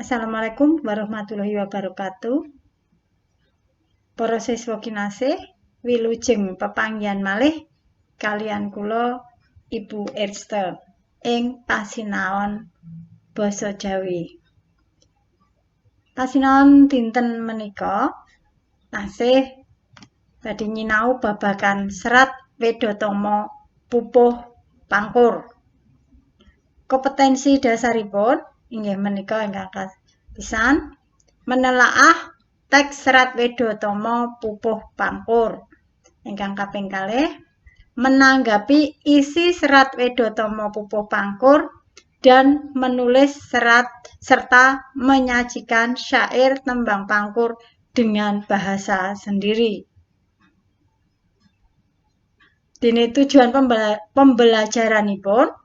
Assalamualaikum warahmatullahi wabarakatuh. Para siswa kinasih, wilujeng pepanggihan malih kaliyan kula Ibu Erste ing pasinaon basa Jawi. Pasinaon dinten menika tasih badhe nyinau babagan Serat Wedhatama Pupuh Pangkur. Kompetensi dasaripun inggih menika ingkang kapisan menelaah teks Serat Wedhatama Pupuh Pangkur. Ingkang kaping kalih menanggapi isi Serat Wedhatama Pupuh Pangkur dan menulis serat serta menyajikan syair tembang pangkur dengan bahasa sendiri. Dene tujuan pembelajaranipun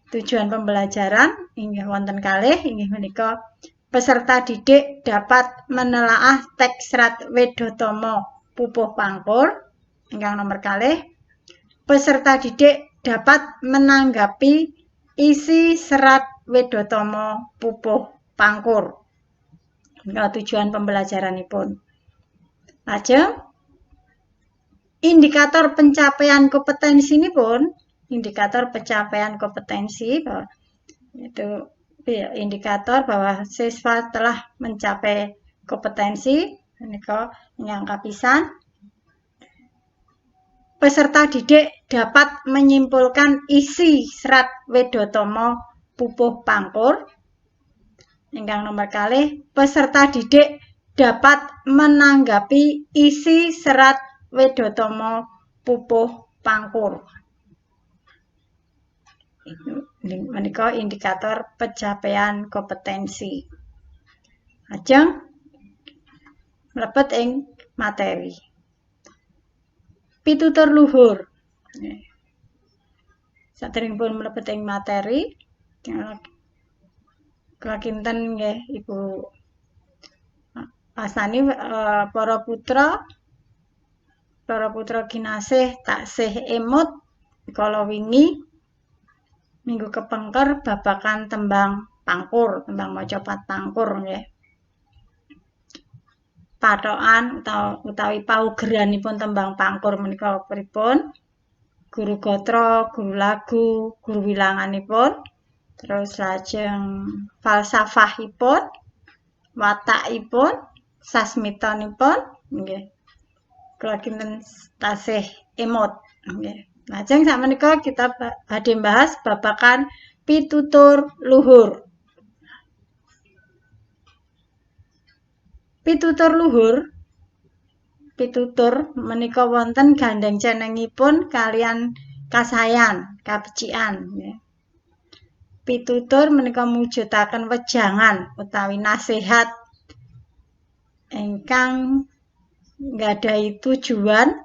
tujuan pembelajaran inggih wonten kalih inggih menika peserta didik dapat menelaah teks Serat Wedhatama Pupuh Pangkur. Ingkang nomor kalih peserta didik dapat menanggapi isi Serat Wedhatama Pupuh Pangkur. Menika tujuan pembelajaranipun. Lajeng indikator pencapaian kompetensinipun, indikator pencapaian kompetensi itu indikator bahwa siswa telah mencapai kompetensi menika ingkang kapisan peserta didik dapat menyimpulkan isi Serat Wedhatama Pupuh Pangkur. Ingkang nomor kalih peserta didik dapat menanggapi isi Serat Wedhatama Pupuh Pangkur. Menika indikator pencapaian kompetensi. Lajeng mlebet ing materi. Pitutur luhur. Saderengipun mlebet ing materi, kakinten nggih Ibu Asani para putra kinasih taksih emut kala wingi minggu kepengker babagan tembang pangkur, tembang macapat pangkur nggih. Pathokan utawi paugeranipun tembang pangkur menika pripun? Guru gatra, guru lagu, guru wilanganipun, terus lajeng falsafahipun, watakipun, sasmitanipun nggih. Kula kinten tasih emut nggih. Lajeng sakmenika kita badhe bahas babagan pitutur luhur. Pitutur luhur, pitutur menika wonten gandeng cenengipun kalian kasayan, kabecikan. Pitutur menika mujudaken wejangan utawi nasihat ingkang nggadahi tujuan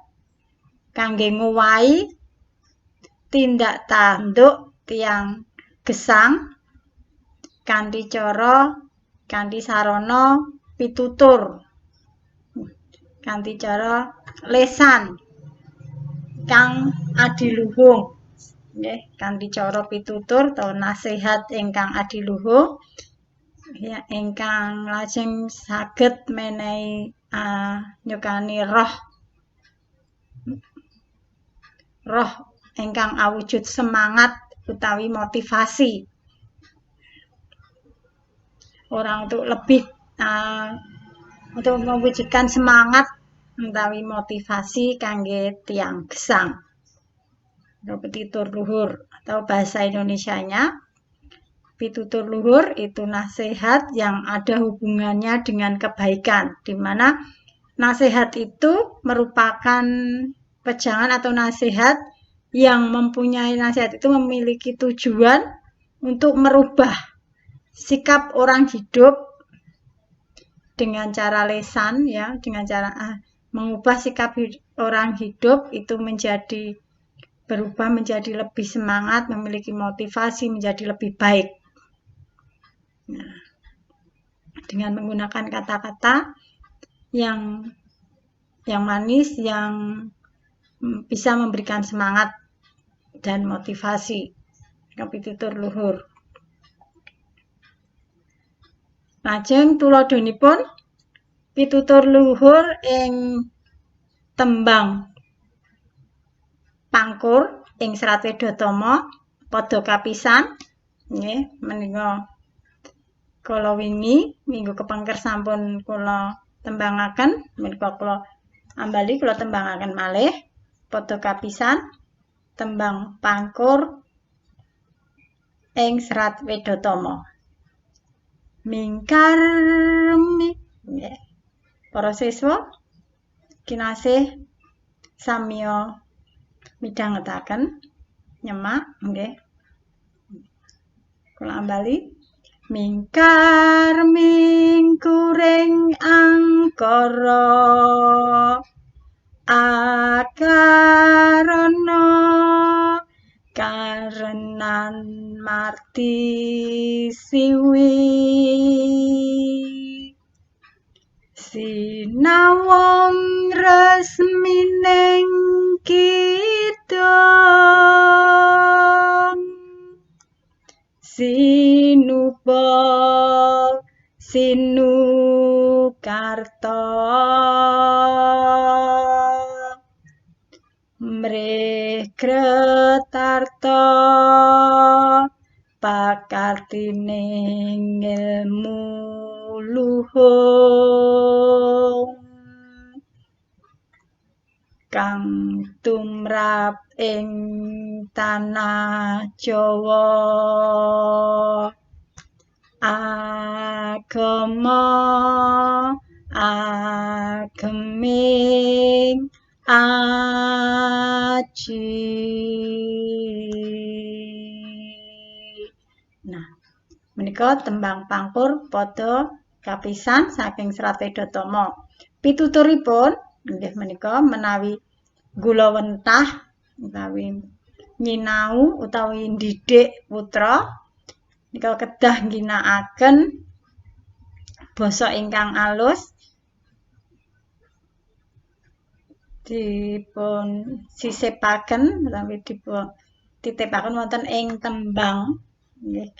kangge ngowahi tindak tanduk tiyang gesang kanthi sarana pitutur, kanthi cara lesan kang adiluhung nggih, kanthi cara pitutur utawa nasihat ingkang adiluhung ya ingkang lajeng saged menehi nyukani roh ingkang awujud semangat utawi motivasi. Orang untuk lebih untuk mewujudkan semangat utawi motivasi kangge tiyang gesang. Pitutur luhur atau bahasa Indonesianya pitutur luhur itu nasihat yang ada hubungannya dengan kebaikan, di mana nasihat itu merupakan wejangan atau nasihat yang memiliki tujuan untuk merubah sikap orang hidup dengan cara lesan ya, dengan cara mengubah sikap orang hidup itu berubah menjadi lebih semangat, memiliki motivasi menjadi lebih baik. Nah, dengan menggunakan kata-kata yang manis, yang bisa memberikan semangat dan motivasi. Pitutur luhur. Lajeng tuladhanipun pitutur luhur ing tembang pangkur ing Serat Wedhatama pada kapisan nggih menika kala wingi minggu kepengker sampun kula tembangaken menika kula ambali kula tembangaken malih pada kapisan tembang pangkur ing Serat Wedhatama. Mingkar nggih. Para siswa kinasih samiya midhangetaken nyemak nggih. Kula ambali mingkar mingkuring angkara akarana karenan marti siwi sinawang resmining kidang sinupa sinukarta mrih kretarta pakartining ilmu luhung kang tumrap ing tanah Jawa agama ageming aji. Nah, menika tembang pangkur pada kapisan saking Serat Wedhatama. Pituturipun nggih menika menawi gulawentah utawi nyinau utawi ndidik putra nika kedah ngginakaken basa ingkang alus dipun sisipaken utawi dipun titipaken wonten ing tembang nggih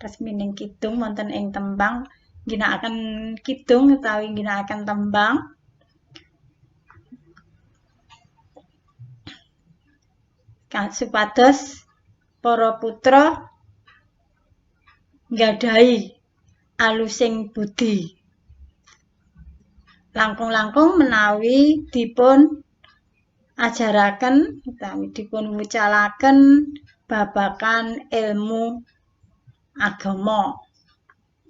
resmining kidung wonten ing tembang ngginakaken kidung utawi ngginakaken tembang supados para putra nggadahi alusing budi langkung-langkung menawi dipun ajaraken utawi dipun wucalaken babagan ilmu agama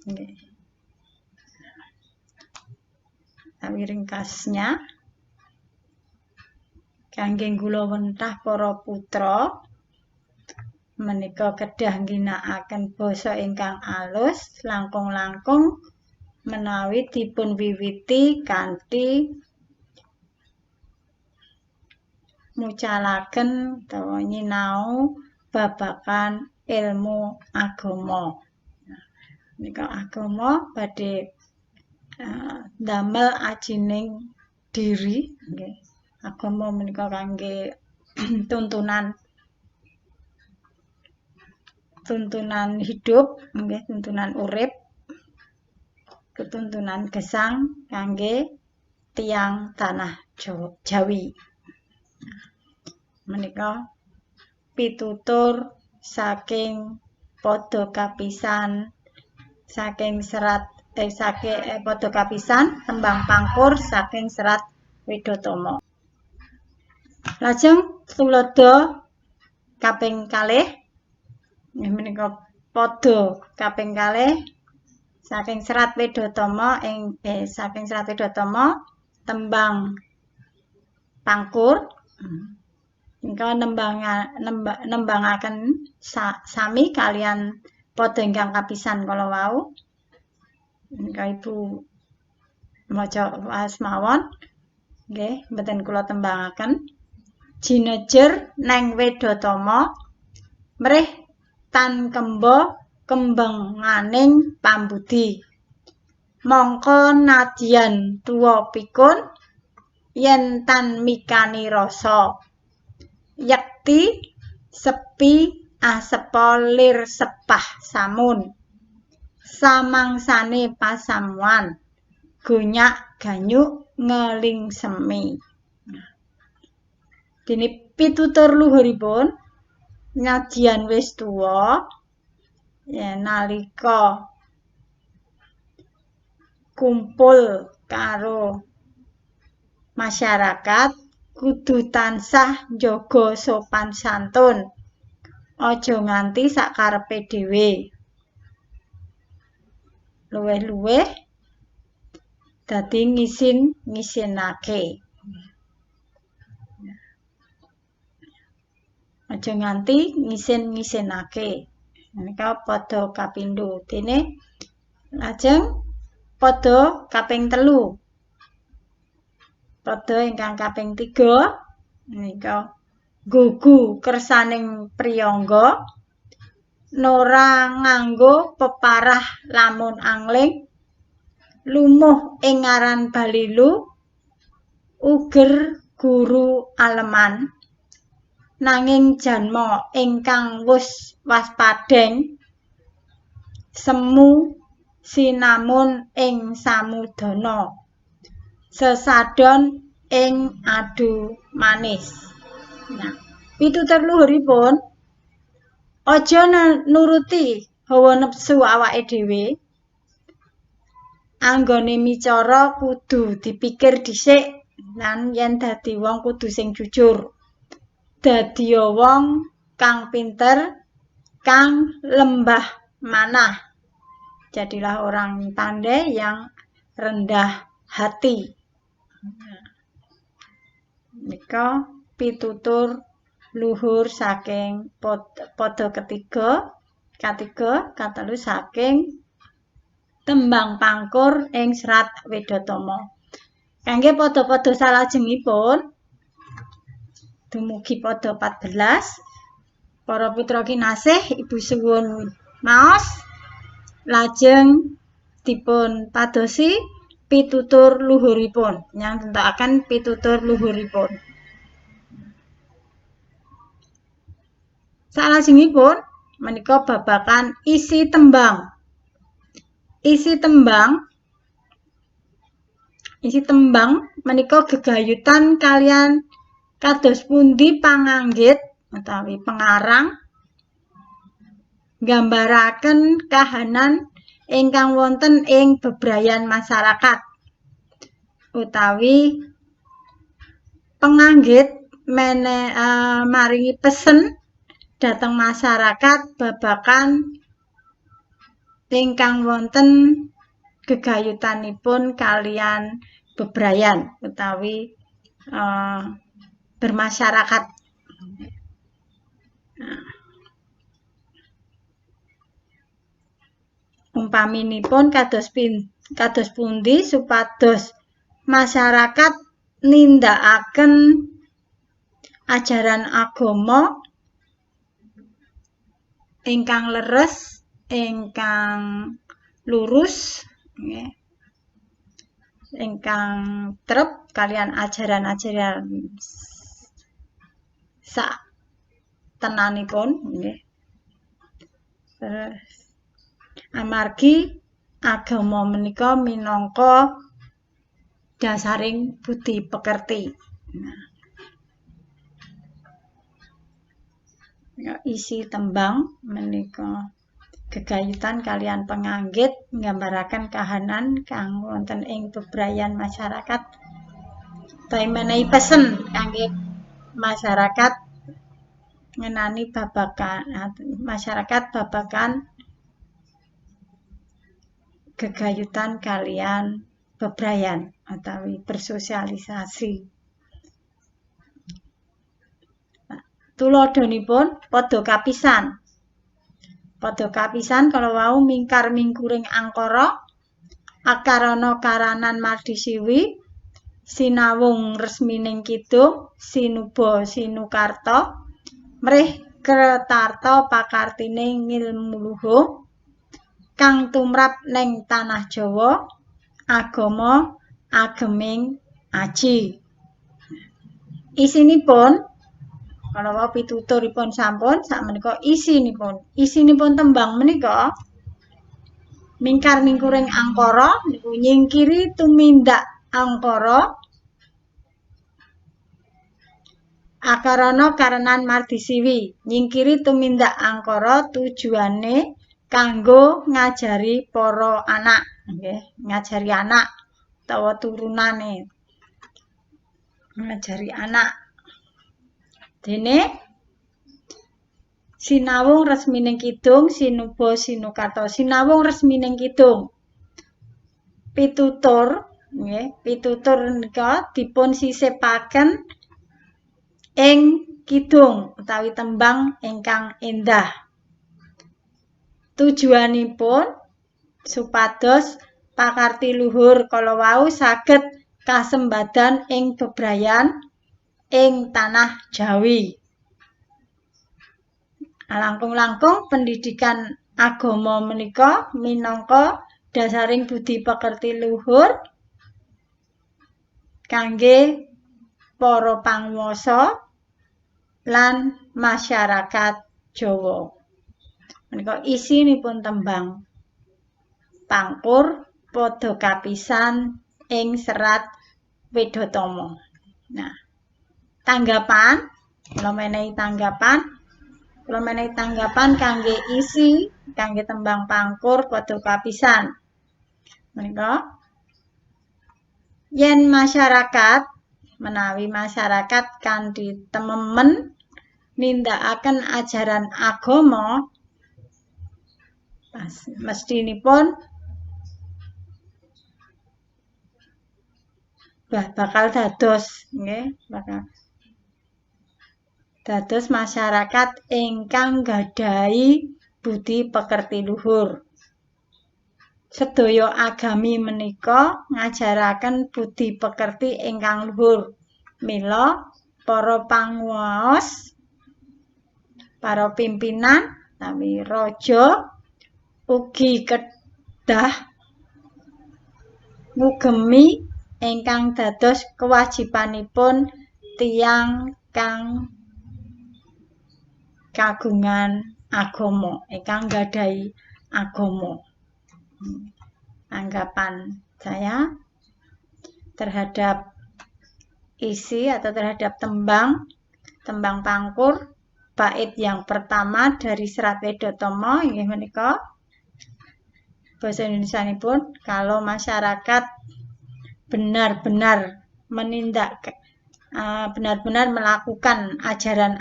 nggih. Utawi ringkasnya kangge gulawentah para putra menika kedah ngginakaken basa ingkang alus langkung-langkung menawi dipun wiwiti kanthi mucalaken utawa nyinau babagan ilmu agama. Menika agama badhe damel ajining diri nggih. Agama menika kangge tuntunan hidup nggih, tuntunan urip, ketuntunan gesang kangge tiyang tanah Jawi. Menika pitutur saking pada kapisan saking serat pada kapisan tembang pangkur saking Serat Wedhatama. Lajeng tuladha kaping kalih menika pada kaping kalih saking Serat Wedhatama saking Serat Wedhatama tembang pangkur menika nembangaken sami kalian pada ingkang kapisan kala wau. Menika Ibu maca asmawon nggih mboten kula tembangaken. Jinejer neng Wedhatama mrih tan kemba kembanganing pambudi. Mongko nadyan tuwa pikun yen tan mikani rasa. Yekti sepi asepa lir sepah samun. samangsane pasamuan gonyak ganyuk ngelingsemi. Dene pitutur luhuripun nyajian wis tuwa ya nalika kumpul karo masyarakat kudu tansah njaga sopan santun. Aja nganti sakarepe dhewe. Luwih-luwih dadi ngisin-ngisinake. Aja nganti ngisin-ngisinake. Menika pada kapindho. Dene lajeng pada kaping 3. Pada ingkang kaping 3 menika gugu kersaning priyangga nora nganggo peparah lamun angling lumuh ing aran balilu uger guru aleman nanging janma ingkang wus waspadeng semu sinamun ing samudana sesadon ing adu manis. Nah, pitutur luhuripun aja nuruti hawa nepsu awake dhewe. Anggone micara kudu dipikir dhisik lan yen dadi wong kudu sing jujur. Dadiya wong kang pinter, kang lembah manah. Jadilah orang pandai yang rendah hati. Menika pitutur luhur saking pada ketiga, katelu saking tembang pangkur ing Serat Wedatama. Kangge pada-pada salajengipun dumugi pada 14 para putra kinasih Ibu suwun maos lajeng dipun padosi pitutur luhuripun nyantentaken pitutur luhuripun. Salajengipun menika babagan isi tembang. Isi tembang menika gegayutan kalian kados pundi panganggit utawi pengarang nggambaraken kahanan ingkang wonten ing bebrayan masyarakat utawi penganggit maringi pesen dhateng masyarakat babagan ingkang wonten gegayutanipun kalian bebrayan utawi bermasyarakat. Umpaminipun kados pundi supados masyarakat nindakaken ajaran agama ingkang leres, ingkang lurus, nggih. Ingkang trep kalian ajaran-ajaran sak tenanipun nggih. Terus amargi agama menika minangka dasaring budi pekerti. Nah, isi tembang menika gegayutan kalian penganggit nggambaraken kahanan kang wonten ing bebrayan masyarakat. Utawi menehi pesen kangge masyarakat ngenani babagan gegayutan kalian bebrayan utawi bersosialisasi. Tuladhanipun padha kapisan. Padha kapisan kala wau mingkar mingkuring angkara akarana karanan Mardisiwi sinawung resmining kidung sinuba sinukarta mrih kretarta pakartine ngilmu luhur kang tumrap ning tanah Jawa agama ageming aji. Isinipun kalau wau pituturipun sampun sakmenika isinipun tembang menika Mingkar mingkuring angkara niku nyingkiri tumindak angkara. Akarana karenan mardisiwi nyingkiri tumindak angkara tujuane kanggo ngajari para anak, nggih, ngajari anak utawa turunane. Ngajari anak. Dene sinawung resmining kidung sinuba sinukata. Sinawung resmining kidung. Pitutur, nggih, pitutur nika dipun sisipaken ing kidung utawi tembang ingkang endah. Tujuanipun supados pakarti luhur kala wau saged kasembadan ing bebrayan ing tanah Jawi. Langkung-langkung pendidikan agama menika minangka dasaring budi pekerti luhur kangge para panguwasa lan masyarakat Jawa. Menika isinipun tembang Pangkur padha kapisan ing Serat Wedhatama. Nah, tanggapan, kula menehi tanggapan kangge isi kangge tembang Pangkur padha kapisan. Menika yen masyarakat menawi masyarakat kanthi tememen nindakaken ajaran agama mestinipun bakal dados nggih, bakal dados masyarakat ingkang gadhahi budi pekerti luhur. Sedaya agami menika ngajaraken budi pekerti ingkang luhur. Mila para panguwaos, para pimpinan, utawi raja ugi kedah ngugemi ingkang dados kewajibanipun tiyang kang kagungan agama, ingkang gadhahi agama. Anggapan saya terhadap isi atau terhadap tembang Pangkur bait yang pertama dari Serat Wedhatama inggih menika basa Indonesianipun, kalau masyarakat benar-benar melakukan ajaran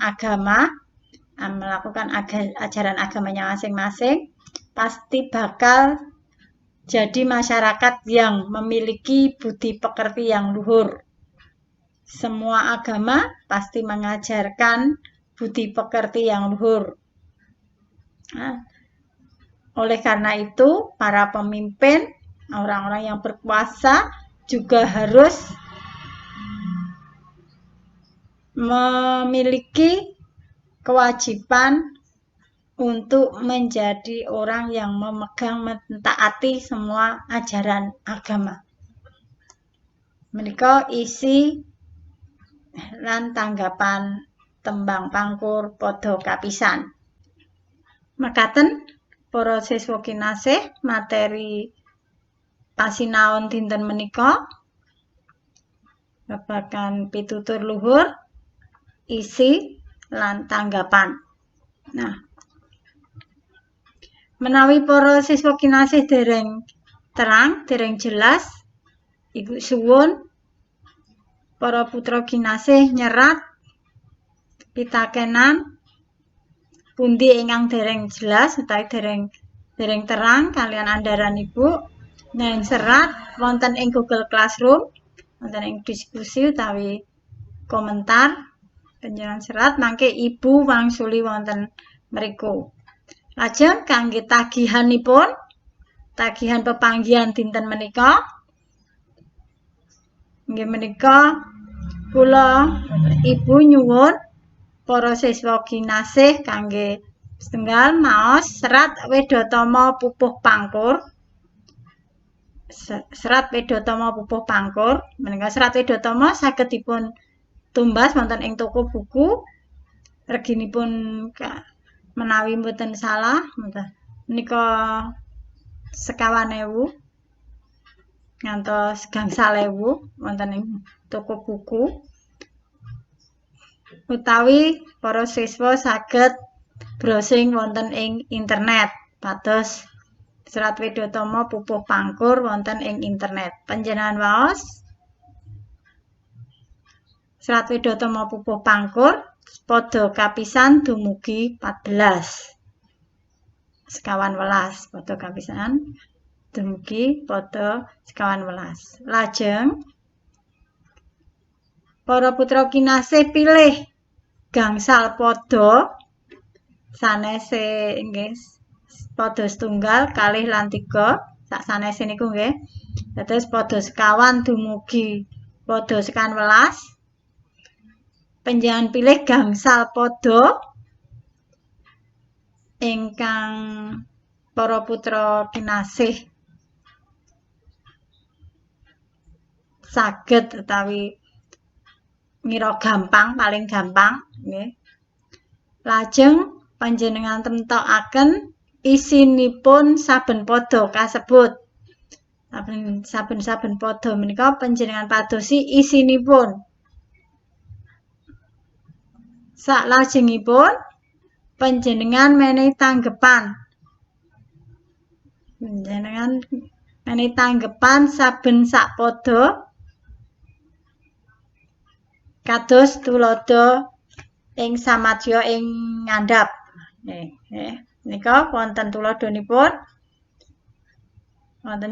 agamanya masing-masing, pasti bakal jadi masyarakat yang memiliki budi pekerti yang luhur. Semua agama pasti mengajarkan budi pekerti yang luhur. Nah, oleh karena itu, para pemimpin, orang-orang yang berkuasa juga harus memiliki kewajiban untuk menjadi orang yang memegang mentaati semua ajaran agama. Menika isi lan tanggapan tembang Pangkur padha kapisan. Mekaten para siswa kinasih materi pasinaon dinten menika babagan pitutur luhur, isi lan tanggapan. Nah, menawi para siswa kinasih dereng terang, dereng jelas, ibu suwun para putra kinasih nyerat pitakenan pundi ingkang dereng jelas utawi dereng terang kalian andharan ibu neng serat wonten ing Google Classroom, wonten ing diskusi utawi komentar panjenengan serat mangke ibu wangsuli wonten mriku. Lajeng kangge tagihan pepanggihan dinten menika nggih menika kula ibu nyuwun para siswa kinasih kangge setunggal maos Serat Wedhatama Pupuh Pangkur. Serat Wedhatama Pupuh Pangkur menika Serat Wedhatama saged dipun tumbas wonten ing toko buku. Reginipun menawi mboten salah menika 50.000 ngantos gangsal ewu wonten ing toko buku, utawi para siswa saged browsing wonten ing internet pados Serat Widhatama Pupuh Pangkur wonten ing internet. Panjenengan waos Serat Widhatama Pupuh Pangkur padha kapisan dumugi 14. Sekawan welas padha kapisan dumugi padha sekawan welas. Lajeng para putra kinasih pilih gangsal padha sanese nggih padha setunggal, kalih lan 3 sak sanese niku nggih. Dados padha sekawan dumugi padha sekawan welas. Panjenengan pilih gangsal padha ingkang para putra kinasih saged utawi ngira gampang, paling gampang nggih. Lajeng panjenengan temtokaken isinipun saben padha kasebut. Saben-saben padha menika panjenengan padosi isinipun. Saklajengipun panjenengan menehi tanggepan. Panjenengan menehi tanggepan saben sak padha kados tulodo ing samadya ing ngandhap. Nggih. Nika wonten tulodonipun. Wonten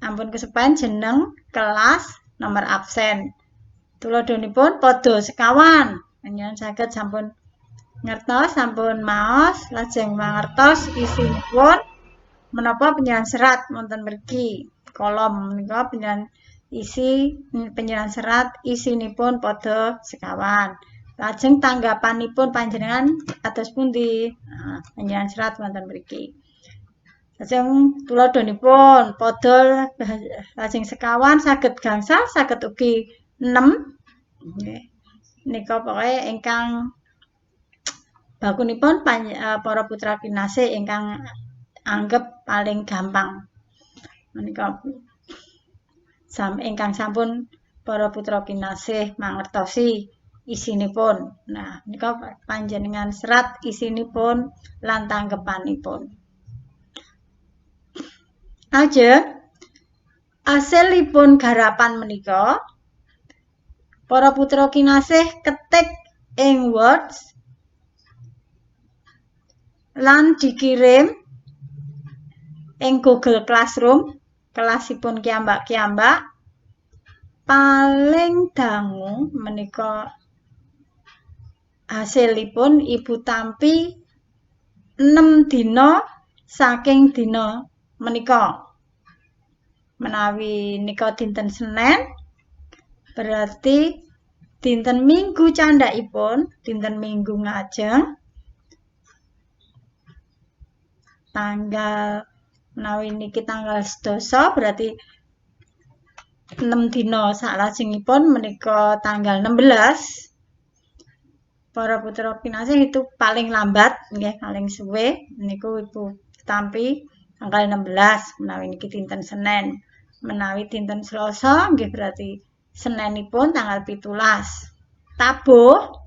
ampun kesepen jeneng, kelas, nomor absen. Tulodonipun padha sekawan. Panjenengan saged sampun ngertos, sampun maos, lajeng mangertos isinipun menapa panjenengan serat wonten mriki. Kolom menika panjenengan isi panjenengan serat isinipun padha sekawan. Lajeng tanggapanipun panjenengan kados pundi? Panjenengan serat wonten mriki. Lajeng tulodonipun padha lajeng sekawan saged gangsal, saged ugi 6. Nggih. Nika pokoke ingkang bakunipun para putra kinasih ingkang anggep paling gampang. Menika ingkang sampun para putra kinasih mangertosi isinipun. Nah, nika panjenengan serat isinipun lan tanggepanipun. Lajeng asilipun garapan menika para putra kinasih ketik ing Word lan dikirim ing Google Classroom kelasipun kiambak-kiambak. Paling dangu menika hasilipun Ibu tampi 6 dina saking dina menika. Menawi nika dinten Senin berarti dinten Minggu candhakipun, dinten Minggu ngajeng tanggal menawi niki tanggal 12 berarti 6 dina saklajengipun menika tanggal 16. Para putra kinasih itu paling lambat nggih, paling suwe niku Ibu tampi tanggal 16 menawi niki dinten Senin. Menawi dinten Selasa nggih berarti Seninipun tanggal 17. Tabuh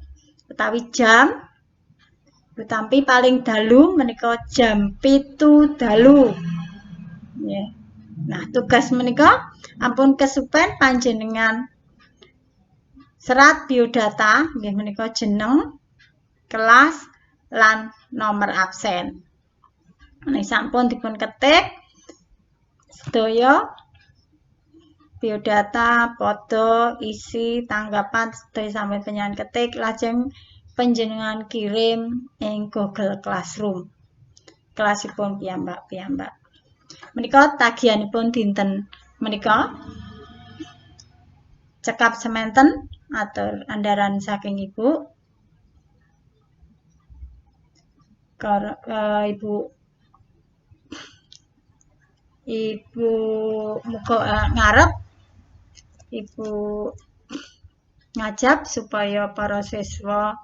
utawi jam Ibu tampi paling dalu menika jam 7 dalu. Nggih. Nah, tugas menika ampun kesupen panjenengan serat biodata nggih menika jeneng, kelas lan nomor absen. Nek sampun dipun ketik sedaya biodata, foto, isi, tanggapan sedaya sampeyan panjenengan ketik lajeng panjenengan kirim ing Google Classroom. Kelasipun piyambak-piyambak. Menika tagihanipun dinten menika cekap semanten atur andharan saking Ibu. Ibu muga ngarep Ibu ngajab supaya para siswa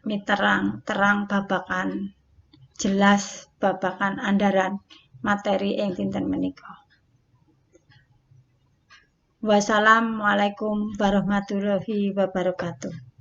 miterang terang babakan jelas babagan andharan materi ing dinten menika. Wassalamualaikum warahmatullahi wabarakatuh.